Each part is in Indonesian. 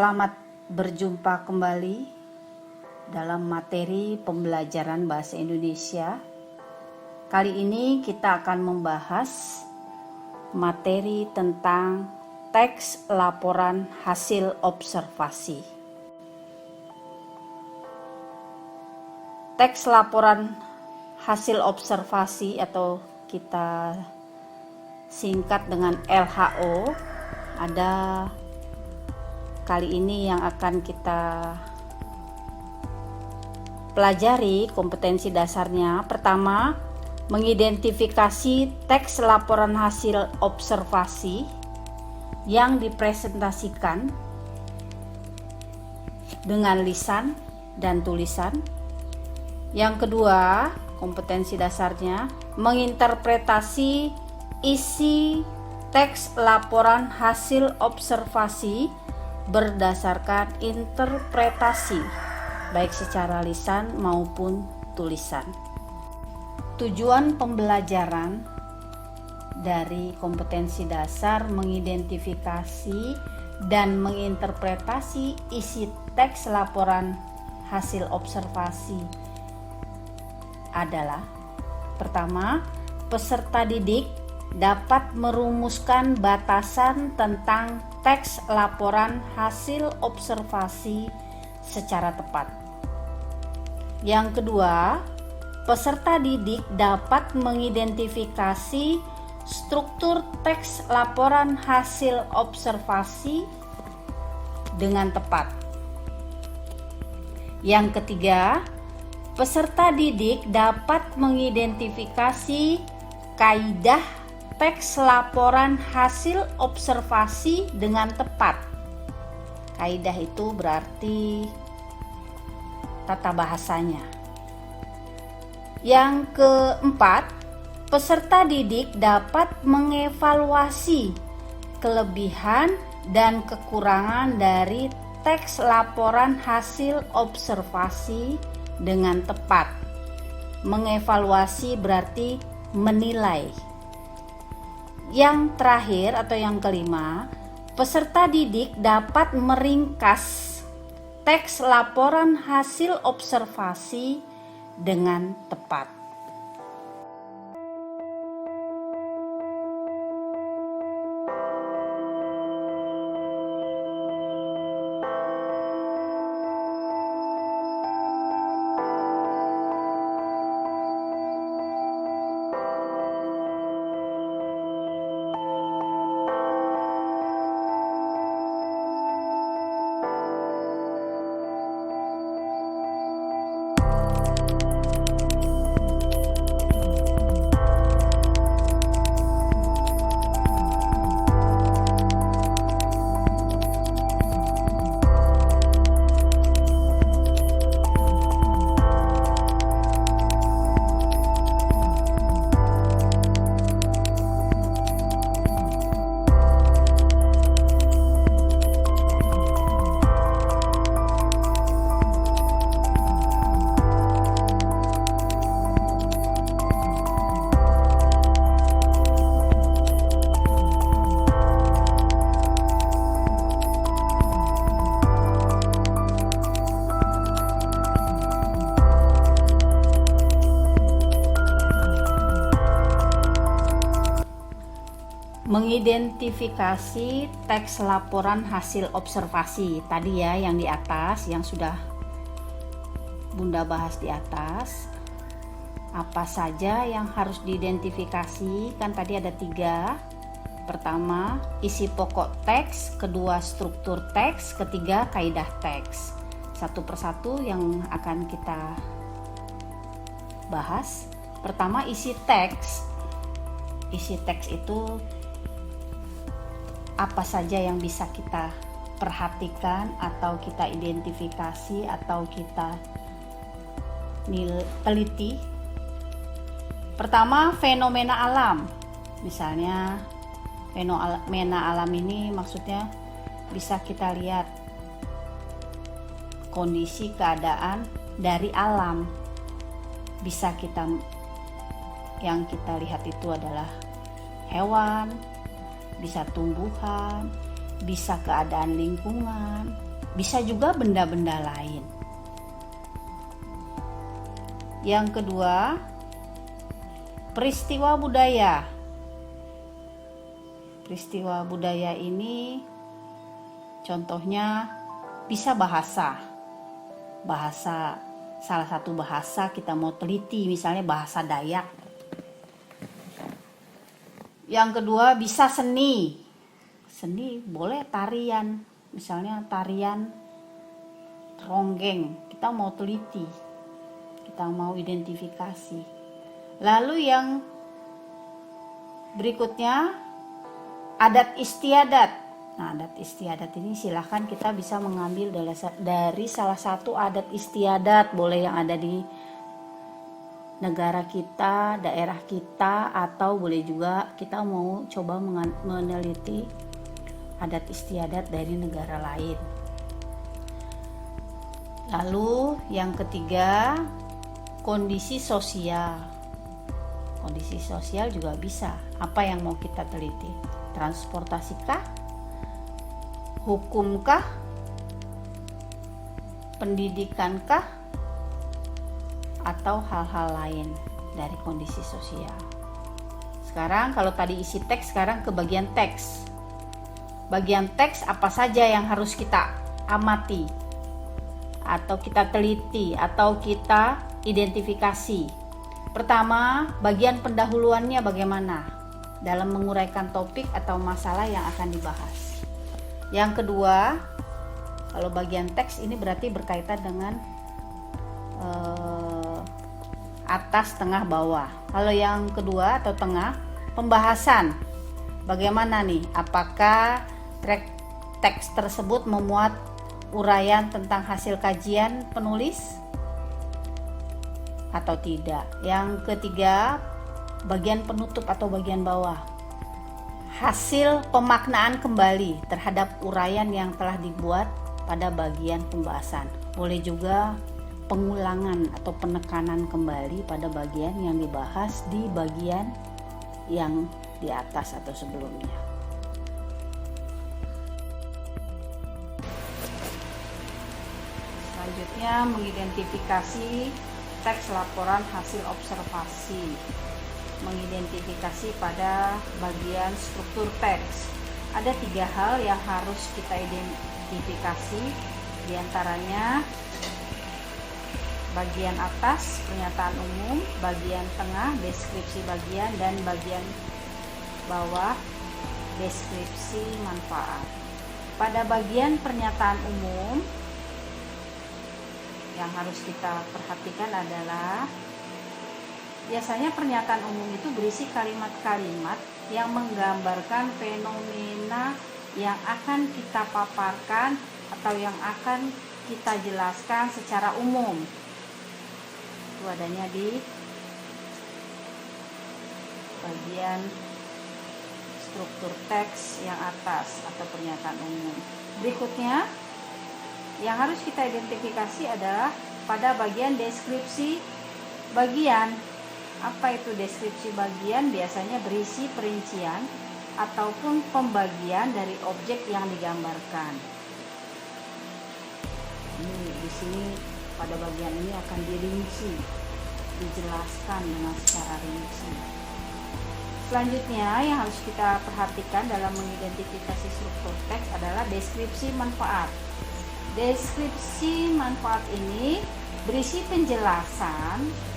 Selamat berjumpa kembali dalam materi pembelajaran bahasa Indonesia. Kali ini kita akan membahas materi tentang teks laporan hasil observasi. Teks laporan hasil observasi atau kita singkat dengan LHO ada kali ini yang akan kita pelajari kompetensi dasarnya. Pertama, mengidentifikasi teks laporan hasil observasi yang dipresentasikan dengan lisan dan tulisan. Yang kedua, kompetensi dasarnya menginterpretasi isi teks laporan hasil observasi berdasarkan interpretasi baik secara lisan maupun tulisan. Tujuan pembelajaran dari kompetensi dasar mengidentifikasi dan menginterpretasi isi teks laporan hasil observasi adalah: pertama, peserta didik dapat merumuskan batasan tentang teks laporan hasil observasi secara tepat. Yang kedua, peserta didik dapat mengidentifikasi struktur teks laporan hasil observasi dengan tepat. Yang ketiga, peserta didik dapat mengidentifikasi kaidah teks laporan hasil observasi dengan tepat. Kaidah itu berarti tata bahasanya. Yang keempat, peserta didik dapat mengevaluasi kelebihan dan kekurangan dari teks laporan hasil observasi dengan tepat. Mengevaluasi berarti menilai. Yang terakhir atau yang kelima, peserta didik dapat meringkas teks laporan hasil observasi dengan tepat. Mengidentifikasi teks laporan hasil observasi tadi ya, yang di atas, yang sudah Bunda bahas di atas. Apa saja yang harus diidentifikasi? Kan tadi ada 3. Pertama, isi pokok teks. Kedua, struktur teks. Ketiga, kaidah teks. Satu persatu yang akan kita bahas. Pertama, isi teks. Isi teks itu apa saja yang bisa kita perhatikan atau kita identifikasi atau kita teliti. Pertama, fenomena alam. Misalnya fenomena alam ini maksudnya bisa kita lihat kondisi keadaan dari alam. Bisa yang kita lihat itu adalah hewan, bisa tumbuhan, bisa keadaan lingkungan, bisa juga benda-benda lain. Yang kedua, peristiwa budaya. Peristiwa budaya ini contohnya bisa bahasa, salah satu bahasa kita mau teliti, misalnya bahasa Dayak. Yang kedua bisa seni boleh tarian, misalnya tarian ronggeng, kita mau teliti, kita mau identifikasi. Lalu yang berikutnya adat istiadat. Nah, adat istiadat ini silahkan kita bisa mengambil dari salah satu adat istiadat, boleh yang ada di negara kita, daerah kita, atau boleh juga kita mau coba meneliti adat istiadat dari negara lain. Lalu yang ketiga, kondisi sosial. Kondisi sosial juga bisa. Apa yang mau kita teliti? Transportasikah? Hukumkah? Pendidikankah? Atau hal-hal lain dari kondisi sosial. Sekarang kalau tadi isi teks, sekarang ke bagian teks. Bagian teks apa saja yang harus kita amati atau kita teliti atau kita identifikasi. Pertama, bagian pendahuluannya bagaimana dalam menguraikan topik atau masalah yang akan dibahas. Yang kedua, kalau bagian teks ini berarti berkaitan dengan atas, tengah, bawah. Kalau yang kedua atau tengah, pembahasan. Bagaimana nih? Apakah teks tersebut memuat uraian tentang hasil kajian penulis atau tidak? Yang ketiga, bagian penutup atau bagian bawah. Hasil pemaknaan kembali terhadap uraian yang telah dibuat pada bagian pembahasan. Boleh juga pengulangan atau penekanan kembali pada bagian yang dibahas di bagian yang di atas atau sebelumnya. Selanjutnya, mengidentifikasi teks laporan hasil observasi. Mengidentifikasi pada bagian struktur teks. Ada 3 hal yang harus kita identifikasi, diantaranya bagian atas pernyataan umum, bagian tengah deskripsi bagian, dan bagian bawah deskripsi manfaat. Pada bagian pernyataan umum yang harus kita perhatikan adalah biasanya pernyataan umum itu berisi kalimat-kalimat yang menggambarkan fenomena yang akan kita paparkan atau yang akan kita jelaskan secara umum. Itu adanya di bagian struktur teks yang atas atau pernyataan umum. Berikutnya yang harus kita identifikasi adalah pada bagian deskripsi bagian. Apa itu deskripsi bagian? Biasanya berisi perincian ataupun pembagian dari objek yang digambarkan. Ini di sini pada bagian ini akan dirinci, dijelaskan dengan secara rinci. Selanjutnya yang harus kita perhatikan dalam mengidentifikasi struktur teks adalah deskripsi manfaat. Deskripsi manfaat ini berisi penjelasan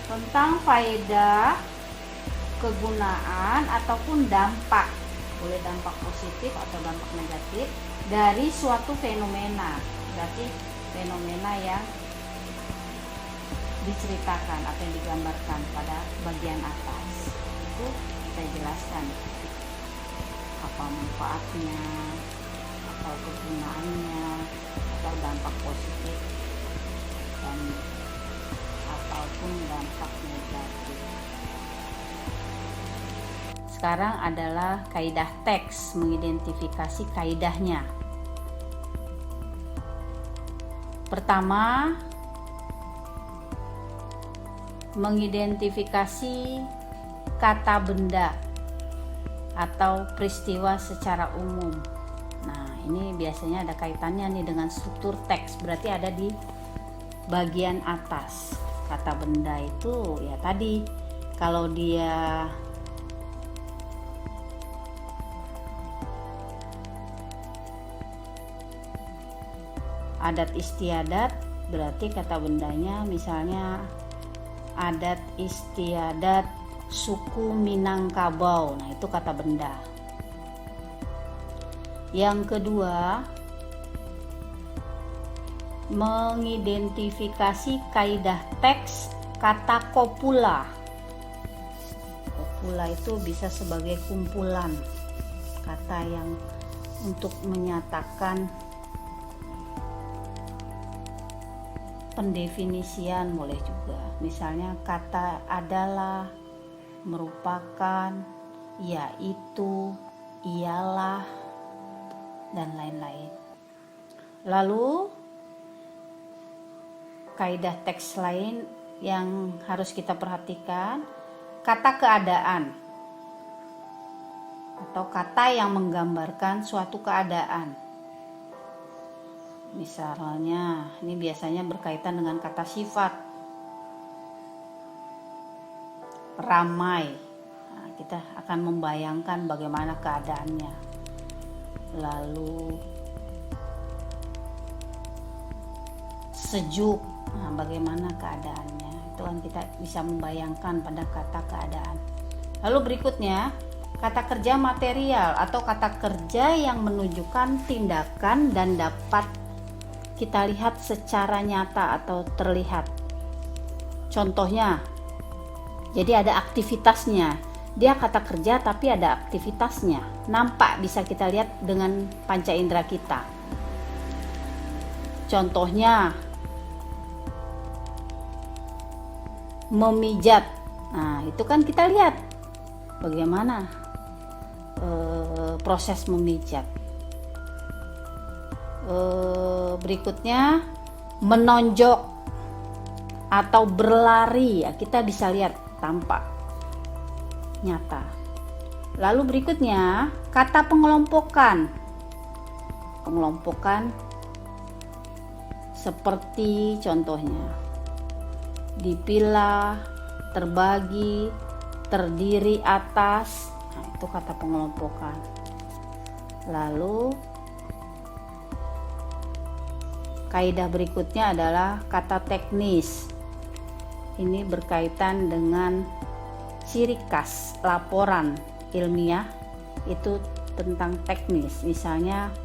tentang faedah, kegunaan, ataupun dampak, boleh dampak positif atau dampak negatif dari suatu fenomena. Berarti fenomena yang diceritakan atau yang digambarkan pada bagian atas. Itu kita jelaskan apa manfaatnya, atau kegunaannya, atau dampak positif dan ataupun dampak negatif. Sekarang adalah kaidah teks, mengidentifikasi kaidahnya. Pertama, mengidentifikasi kata benda atau peristiwa secara umum. Nah, ini biasanya ada kaitannya nih dengan struktur teks, berarti ada di bagian atas. Kata benda itu ya tadi, kalau dia adat istiadat, berarti kata bendanya misalnya adat istiadat suku Minangkabau. Nah, itu kata benda. Yang kedua, mengidentifikasi kaidah teks kata kopula. Kopula itu bisa sebagai kumpulan kata yang untuk menyatakan pendefinisian, boleh juga. Misalnya kata adalah, merupakan, yaitu, ialah, dan lain-lain. Lalu kaidah teks lain yang harus kita perhatikan, kata keadaan atau kata yang menggambarkan suatu keadaan. Misalnya, ini biasanya berkaitan dengan kata sifat. Ramai. Nah, kita akan membayangkan bagaimana keadaannya. Lalu sejuk. Nah, bagaimana keadaannya. Itu kan kita bisa membayangkan pada kata keadaan. Lalu berikutnya, kata kerja material atau kata kerja yang menunjukkan tindakan dan dapat kita lihat secara nyata atau terlihat. Contohnya, jadi ada aktivitasnya. Dia kata kerja tapi ada aktivitasnya. Nampak, bisa kita lihat dengan panca indera kita. Contohnya, memijat. Nah, itu kan kita lihat bagaimana proses memijat. Berikutnya, menonjok atau berlari, ya, kita bisa lihat tampak nyata. Lalu berikutnya, kata pengelompokan. Pengelompokan seperti contohnya dipilah, terbagi, terdiri atas. Nah, itu kata pengelompokan. Lalu kaidah berikutnya adalah kata teknis. Ini berkaitan dengan ciri khas laporan ilmiah itu tentang teknis. Misalnya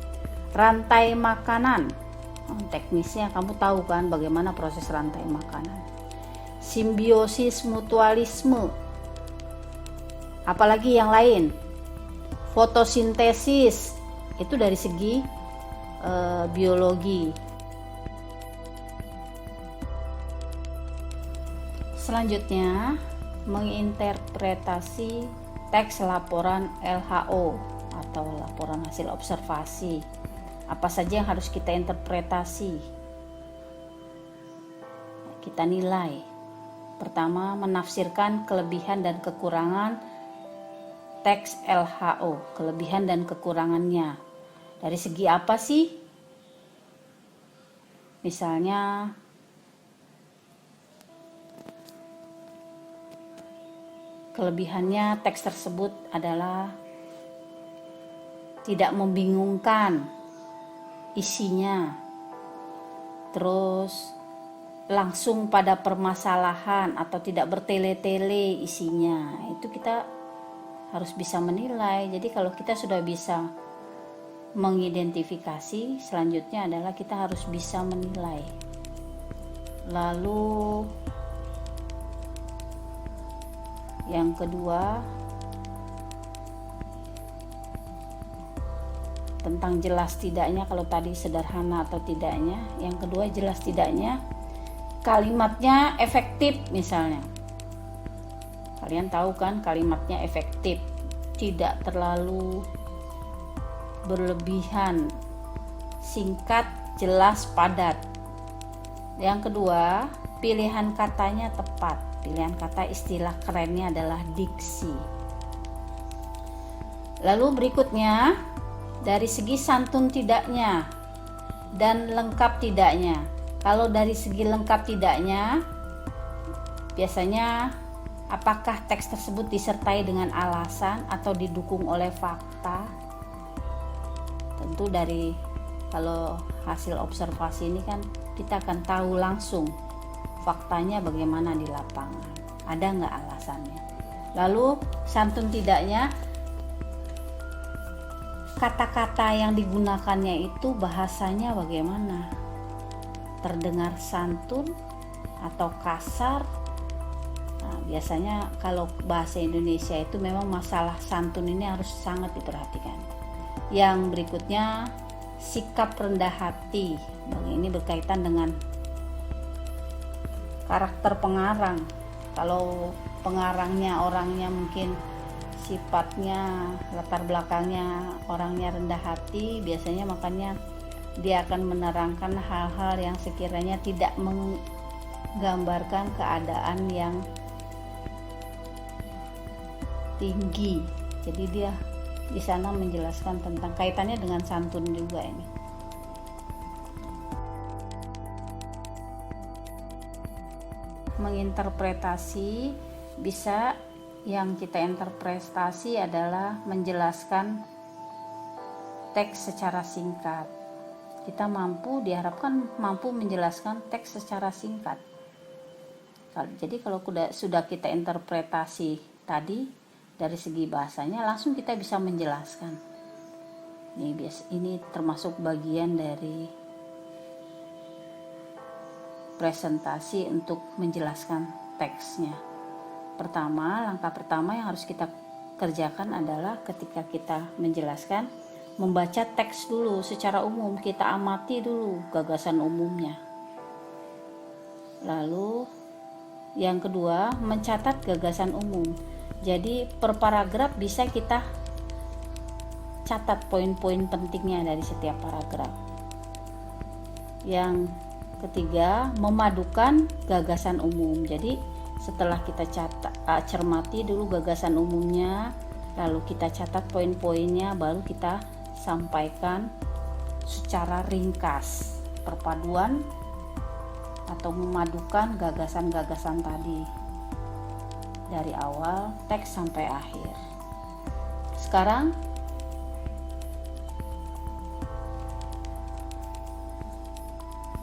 rantai makanan. Teknisnya kamu tahu kan bagaimana proses rantai makanan. Simbiosis mutualisme. Apalagi yang lain. Fotosintesis. Itu dari segi biologi. Selanjutnya, menginterpretasi teks laporan LHO atau laporan hasil observasi. Apa saja yang harus kita interpretasi? Kita nilai. Pertama, menafsirkan kelebihan dan kekurangan teks LHO, kelebihan dan kekurangannya. Dari segi apa sih? Misalnya, kelebihannya teks tersebut adalah tidak membingungkan isinya, terus langsung pada permasalahan atau tidak bertele-tele isinya. Itu kita harus bisa menilai. Jadi kalau kita sudah bisa mengidentifikasi, selanjutnya adalah kita harus bisa menilai. Lalu yang kedua, tentang jelas tidaknya. Kalau tadi sederhana atau tidaknya, yang kedua jelas tidaknya, kalimatnya efektif. Misalnya kalian tahu kan kalimatnya efektif, tidak terlalu berlebihan, singkat, jelas, padat. Yang kedua, pilihan katanya tepat. Pilihan kata, istilah kerennya adalah diksi. Lalu berikutnya, dari segi santun tidaknya dan lengkap tidaknya. Kalau dari segi lengkap tidaknya, biasanya apakah teks tersebut disertai dengan alasan atau didukung oleh fakta? Tentu dari kalau hasil observasi ini kan kita akan tahu langsung faktanya bagaimana di lapangan, ada nggak alasannya. Lalu santun tidaknya, kata-kata yang digunakannya itu bahasanya bagaimana, terdengar santun atau kasar. Nah, biasanya kalau bahasa Indonesia itu memang masalah santun ini harus sangat diperhatikan. Yang berikutnya, sikap rendah hati. Ini berkaitan dengan karakter pengarang. Kalau pengarangnya orangnya mungkin sifatnya, latar belakangnya orangnya rendah hati, biasanya makanya dia akan menerangkan hal-hal yang sekiranya tidak menggambarkan keadaan yang tinggi. Jadi dia di sana menjelaskan tentang kaitannya dengan santun juga ini. Menginterpretasi bisa, yang kita interpretasi adalah menjelaskan teks secara singkat. Kita diharapkan mampu menjelaskan teks secara singkat. Jadi kalau sudah kita interpretasi tadi dari segi bahasanya, langsung kita bisa menjelaskan. Ini termasuk bagian dari presentasi untuk menjelaskan teksnya. Langkah pertama yang harus kita kerjakan adalah ketika kita menjelaskan, membaca teks dulu secara umum, kita amati dulu gagasan umumnya. Lalu yang kedua, mencatat gagasan umum. Jadi per paragraf bisa kita catat poin-poin pentingnya dari setiap paragraf. Yang ketiga, memadukan gagasan umum. Jadi setelah kita cermati dulu gagasan umumnya, lalu kita catat poin-poinnya, baru kita sampaikan secara ringkas, perpaduan atau memadukan gagasan-gagasan tadi dari awal teks sampai akhir. Sekarang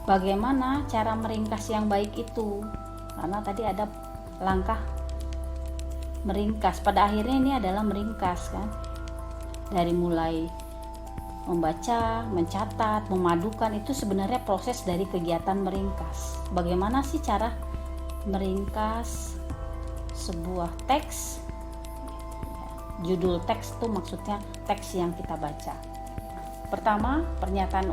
bagaimana cara meringkas yang baik itu? Karena tadi ada langkah meringkas, pada akhirnya ini adalah meringkas kan, dari mulai membaca, mencatat, memadukan, itu sebenarnya proses dari kegiatan meringkas. Bagaimana sih cara meringkas sebuah teks? Judul teks itu maksudnya teks yang kita baca. Pertama, pernyataan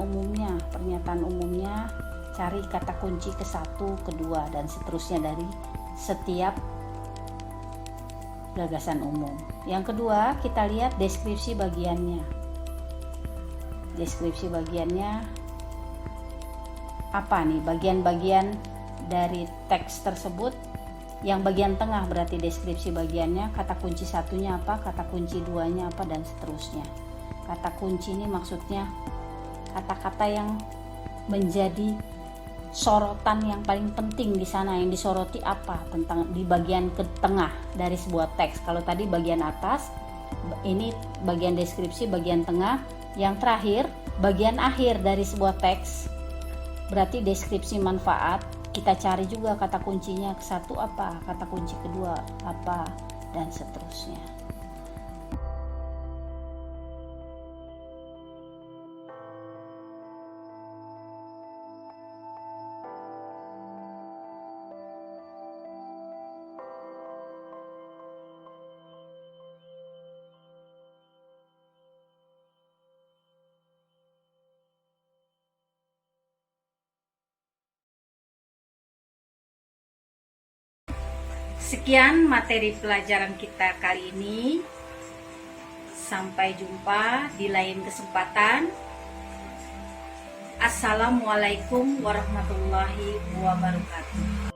umumnya cari kata kunci ke-1, ke-2 dan seterusnya dari setiap gagasan umum. Yang kedua, kita lihat deskripsi bagiannya. Deskripsi bagiannya apa nih? Bagian-bagian dari teks tersebut. Yang bagian tengah berarti deskripsi bagiannya, kata kunci satunya apa, kata kunci duanya apa, dan seterusnya. Kata kunci ini maksudnya kata-kata yang menjadi sorotan yang paling penting di sana, yang disoroti apa tentang di bagian ke tengah dari sebuah teks. Kalau tadi bagian atas, ini bagian deskripsi, bagian tengah. Yang terakhir, bagian akhir dari sebuah teks berarti deskripsi manfaat. Kita cari juga kata kuncinya, ke-1 apa, kata kunci kedua apa, dan seterusnya. Sekian materi pelajaran kita kali ini. Sampai jumpa di lain kesempatan. Assalamualaikum warahmatullahi wabarakatuh.